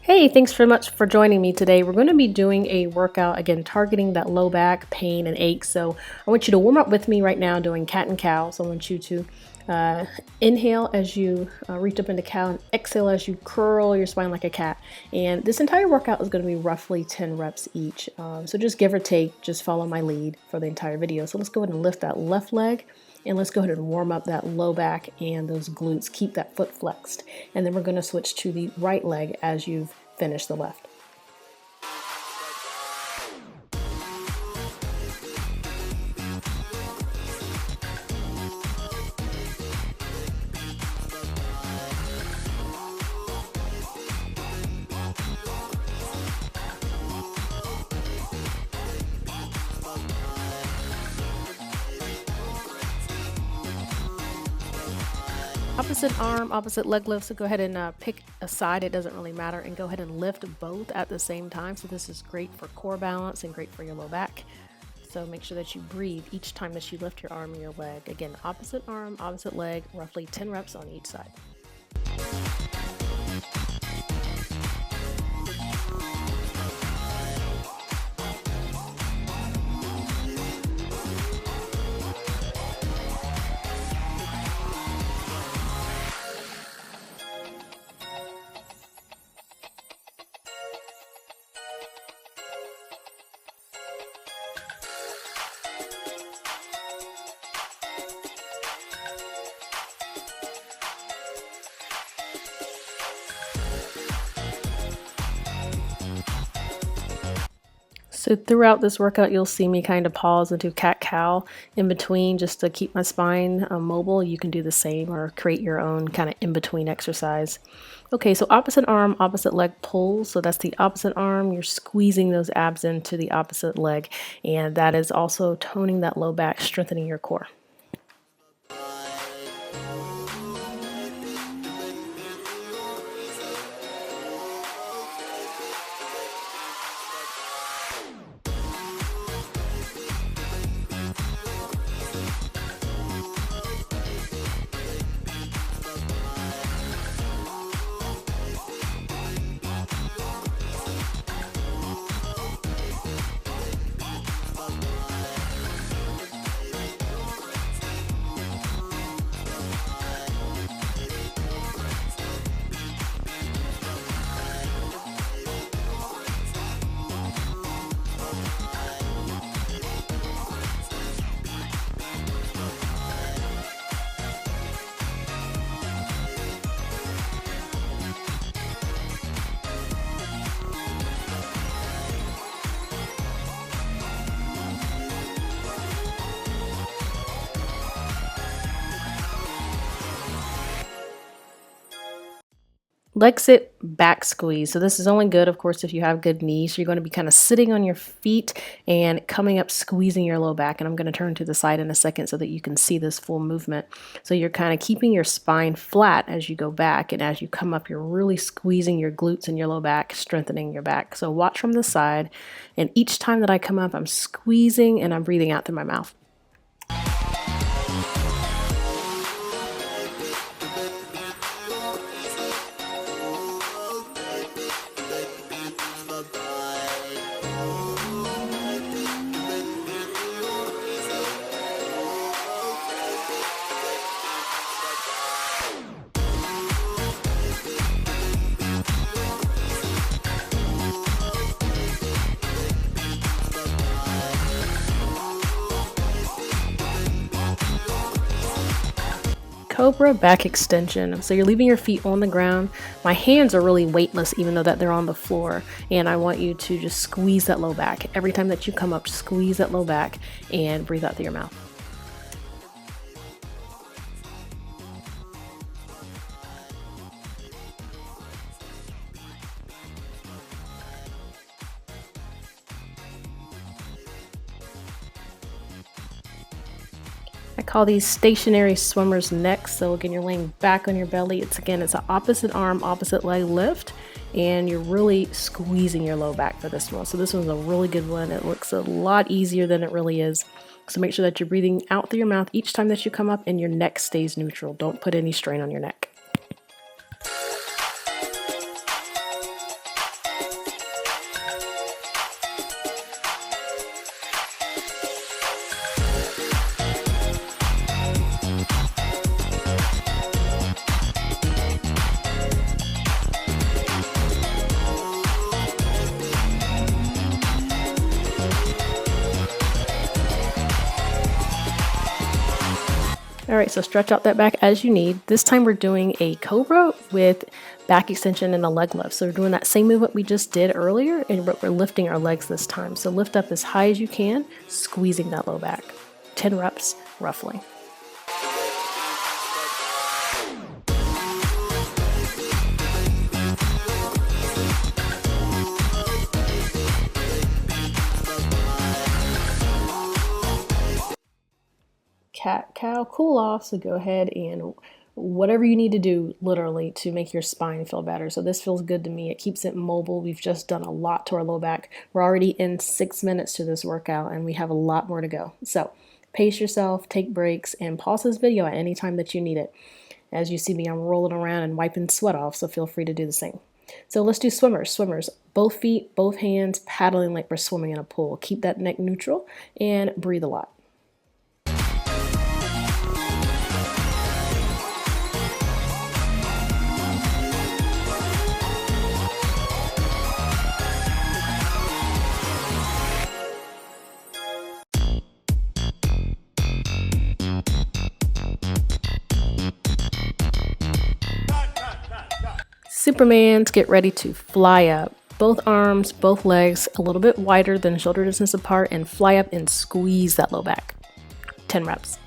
Hey, thanks very much for joining me today. We're going to be doing a workout, again, targeting that low back pain and ache. So I want you to warm up with me right now doing cat and cow. So I want you to inhale as you reach up into cow and exhale as you curl your spine like a cat. And this entire workout is going to be roughly 10 reps each. So just give or take, just follow my lead for the entire video. So let's go ahead and lift that left leg. And let's go ahead and warm up that low back and those glutes. Keep that foot flexed. And then we're going to switch to the right leg as you've finished the left. Opposite arm, opposite leg lift. So go ahead and pick a side, it doesn't really matter, and go ahead and lift both at the same time. So this is great for core balance and great for your low back. So make sure that you breathe each time that you lift your arm or your leg. Again, opposite arm, opposite leg, roughly 10 reps on each side. So throughout this workout, you'll see me kind of pause and do cat-cow in between just to keep my spine mobile. You can do the same or create your own kind of in-between exercise. Okay, so opposite arm, opposite leg pulls. So that's the opposite arm. You're squeezing those abs into the opposite leg. And that is also toning that low back, strengthening your core. Leg sit, back squeeze. So this is only good, of course, if you have good knees. So you're going to be kind of sitting on your feet and coming up, squeezing your low back. And I'm going to turn to the side in a second so that you can see this full movement. So you're kind of keeping your spine flat as you go back. And as you come up, you're really squeezing your glutes and your low back, strengthening your back. So watch from the side. And each time that I come up, I'm squeezing and I'm breathing out through my mouth. Cobra back extension. So you're leaving your feet on the ground. My hands are really weightless even though that they're on the floor, and I want you to just squeeze that low back. Every time that you come up, squeeze that low back and breathe out through your mouth. I call these stationary swimmers necks. So again, you're laying back on your belly. It's an opposite arm, opposite leg lift, and you're really squeezing your low back for this one. So this one's a really good one. It looks a lot easier than it really is. So make sure that you're breathing out through your mouth each time that you come up and your neck stays neutral. Don't put any strain on your neck. All right, so stretch out that back as you need. This time we're doing a Cobra with back extension and a leg lift. So we're doing that same movement we just did earlier, and we're lifting our legs this time. So lift up as high as you can, squeezing that low back. 10 reps, roughly. Cat cow cool off, so go ahead and whatever you need to do literally to make your spine feel better. So this feels good to me. It keeps it mobile. We've just done a lot to our low back. We're already in 6 minutes to this workout and we have a lot more to go. So pace yourself, take breaks, and pause this video at any time that you need it. As you see me, I'm rolling around and wiping sweat off, so feel free to do the same. So let's do swimmers. Swimmers, both feet, both hands, paddling like we're swimming in a pool. Keep that neck neutral and breathe a lot. Supermans, get ready to fly up. Both arms, both legs, a little bit wider than shoulder distance apart, and fly up and squeeze that low back. 10 reps.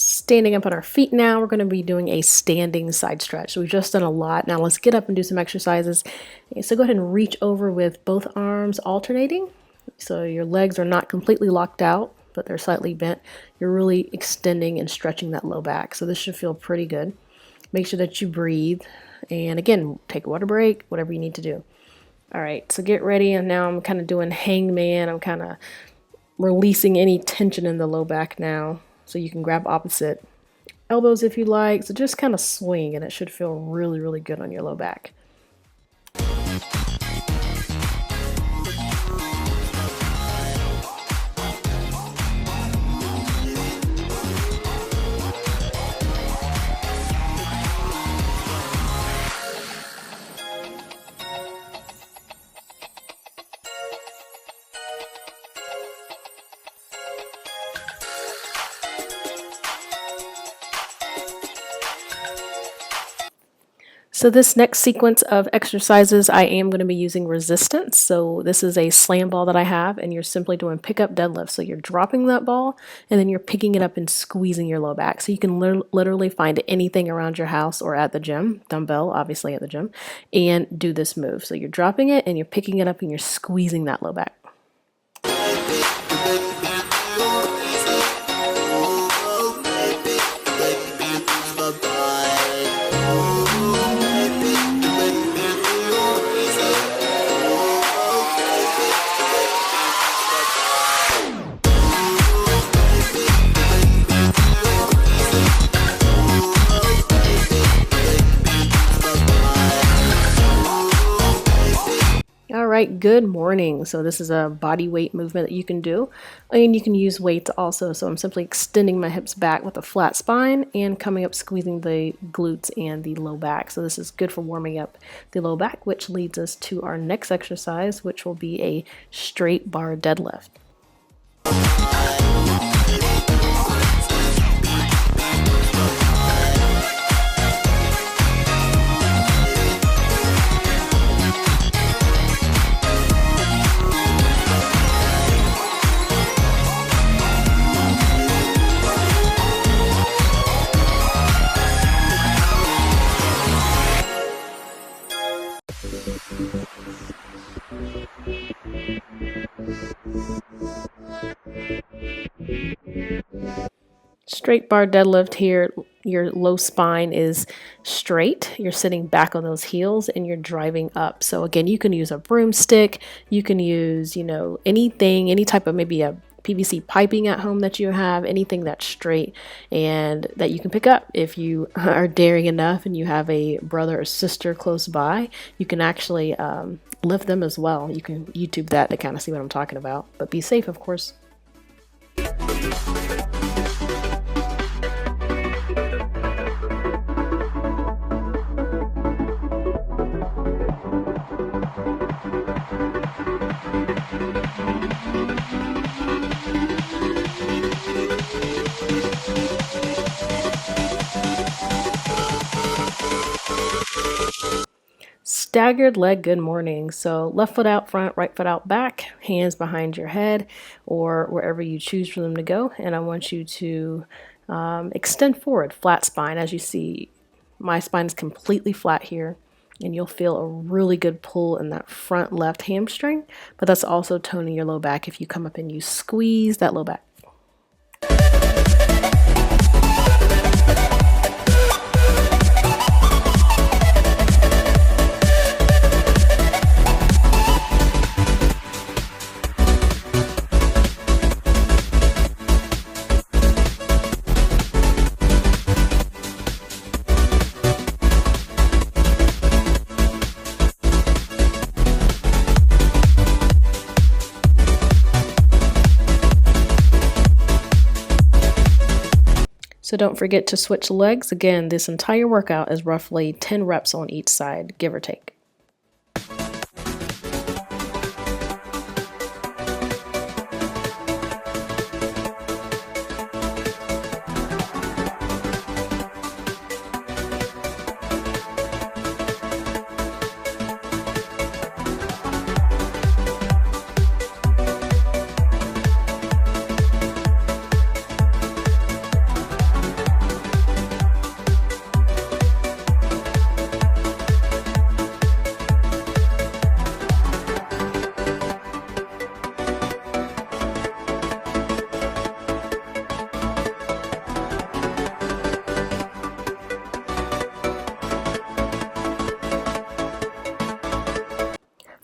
Standing up on our feet now, we're going to be doing a standing side stretch. So we've just done a lot. Now let's get up and do some exercises. Okay, so go ahead and reach over with both arms alternating. So your legs are not completely locked out, but they're slightly bent. You're really extending and stretching that low back. So this should feel pretty good. Make sure that you breathe. And again, take a water break, whatever you need to do. All right, so get ready. And now I'm kind of doing hangman. I'm kind of releasing any tension in the low back now. So you can grab opposite elbows if you like. So just kind of swing and it should feel really, really good on your low back. So this next sequence of exercises, I am going to be using resistance. So this is a slam ball that I have, and you're simply doing pickup deadlift. So you're dropping that ball, and then you're picking it up and squeezing your low back. So you can literally find anything around your house or at the gym, dumbbell, obviously at the gym, and do this move. So you're dropping it, and you're picking it up, and you're squeezing that low back. Alright, good morning. So this is a body weight movement that you can do, and you can use weights also. So I'm simply extending my hips back with a flat spine and coming up, squeezing the glutes and the low back. So this is good for warming up the low back, which leads us to our next exercise, which will be a straight bar deadlift. Straight bar deadlift here, your low spine is straight, you're sitting back on those heels and you're driving up. So again, you can use a broomstick, you can use, anything, any type of maybe a PVC piping at home that you have, anything that's straight and that you can pick up. If you are daring enough and you have a brother or sister close by, you can actually lift them as well. You can YouTube that to kind of see what I'm talking about, but be safe, of course. Staggered leg good morning. So left foot out front, right foot out back, hands behind your head or wherever you choose for them to go. And I want you to extend forward, flat spine. As you see, my spine is completely flat here, and you'll feel a really good pull in that front left hamstring, but that's also toning your low back if you come up and you squeeze that low back. So don't forget to switch legs. Again, this entire workout is roughly 10 reps on each side, give or take.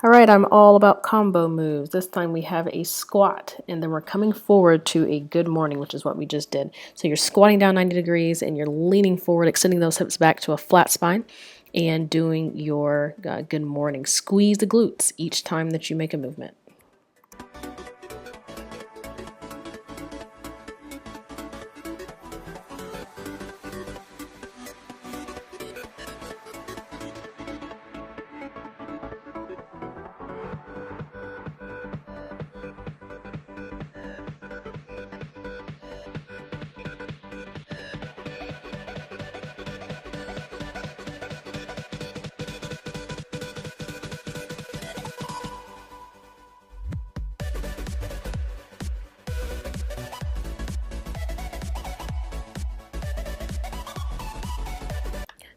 All right, I'm all about combo moves. This time we have a squat, and then we're coming forward to a good morning, which is what we just did. So you're squatting down 90 degrees, and you're leaning forward, extending those hips back to a flat spine, and doing your good morning. Squeeze the glutes each time that you make a movement.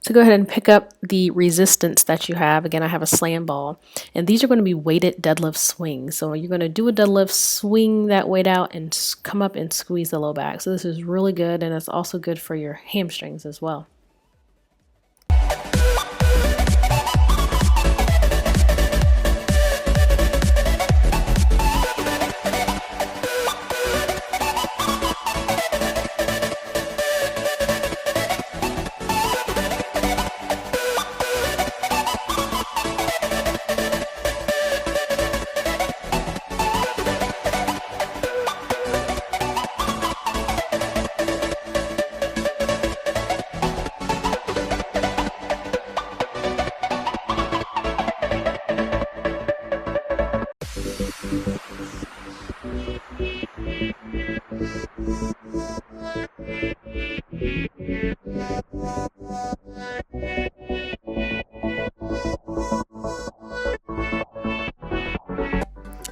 So go ahead and pick up the resistance that you have. Again, I have a slam ball, and these are going to be weighted deadlift swings. So you're going to do a deadlift, swing that weight out, and come up and squeeze the low back. So this is really good, and it's also good for your hamstrings as well.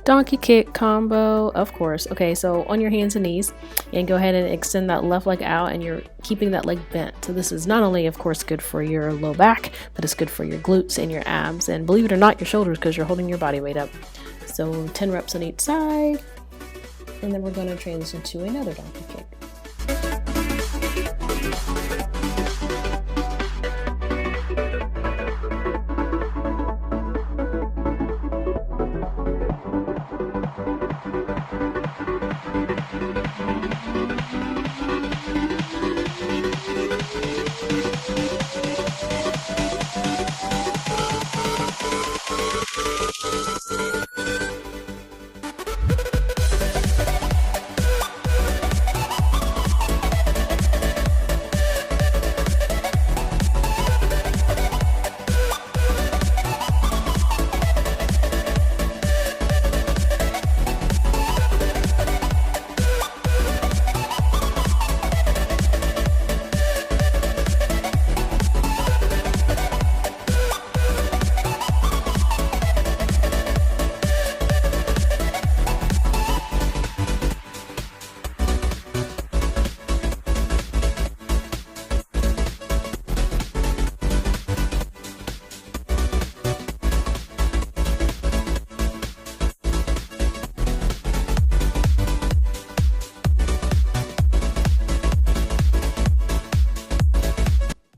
Donkey kick combo, of course. Okay, so on your hands and knees, and go ahead and extend that left leg out, and you're keeping that leg bent. So this is not only, of course, good for your low back, but it's good for your glutes and your abs, and believe it or not, your shoulders, because you're holding your body weight up. So 10 reps on each side, and then we're going to transition to another donkey kick.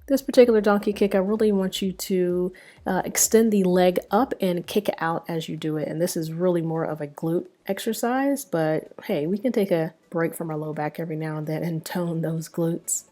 This particular donkey kick, I really want you to extend the leg up and kick it out as you do it. And this is really more of a glute exercise, but hey, we can take a break from our low back every now and then and tone those glutes.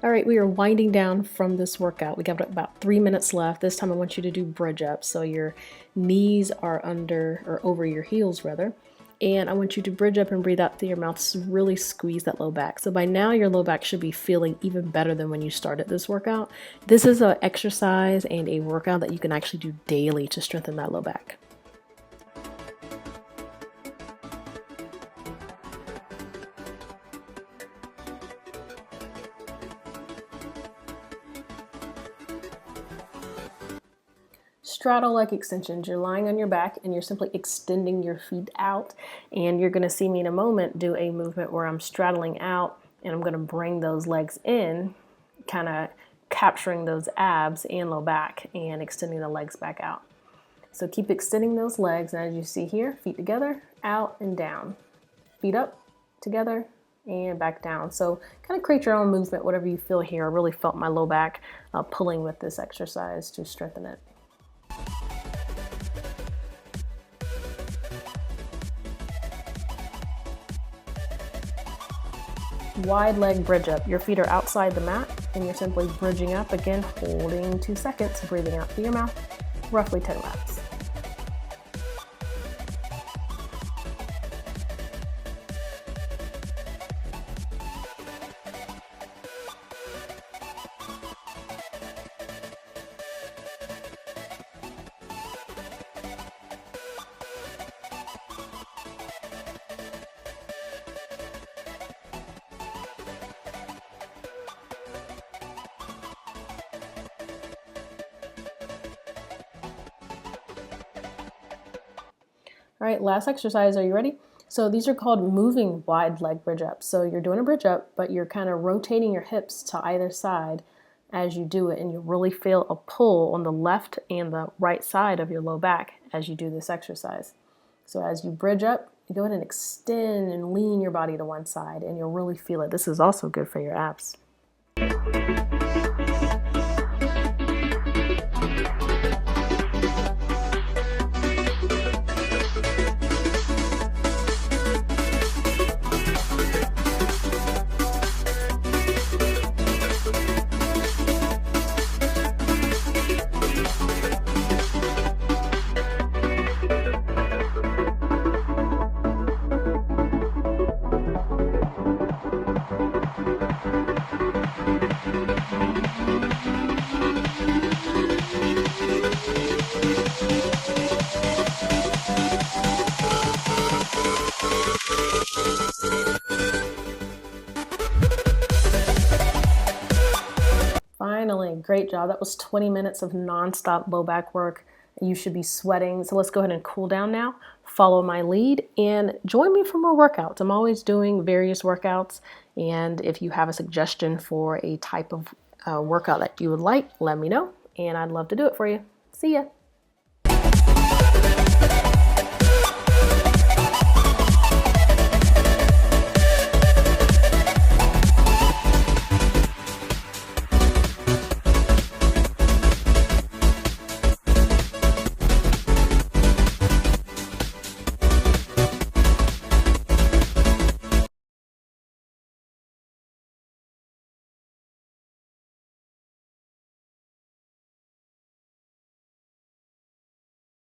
All right, we are winding down from this workout. We got about 3 minutes left. This time I want you to do bridge ups. So your knees are under or over your heels rather. And I want you to bridge up and breathe out through your mouth to really squeeze that low back. So by now your low back should be feeling even better than when you started this workout. This is an exercise and a workout that you can actually do daily to strengthen that low back. Straddle leg extensions. You're lying on your back and you're simply extending your feet out, and you're going to see me in a moment do a movement where I'm straddling out and I'm going to bring those legs in, kind of capturing those abs and low back and extending the legs back out. So keep extending those legs, and as you see here, feet together, out and down, feet up, together, and back down. So kind of create your own movement, whatever you feel here. I really felt my low back pulling with this exercise to strengthen it. Wide leg bridge up. Your feet are outside the mat and you're simply bridging up, again holding 2 seconds, breathing out through your mouth, roughly 10 reps. All right, last exercise. Are you ready? So these are called moving wide leg bridge ups. So you're doing a bridge up, but you're kind of rotating your hips to either side as you do it, and you really feel a pull on the left and the right side of your low back as you do this exercise. So as you bridge up, you go ahead and extend and lean your body to one side, and you'll really feel it. This is also good for your abs. Finally, great job. That was 20 minutes of non-stop low back work. You should be sweating. So let's go ahead and cool down now. Follow my lead and join me for more workouts. I'm always doing various workouts. And if you have a suggestion for a type of workout that you would like, let me know. And I'd love to do it for you. See ya.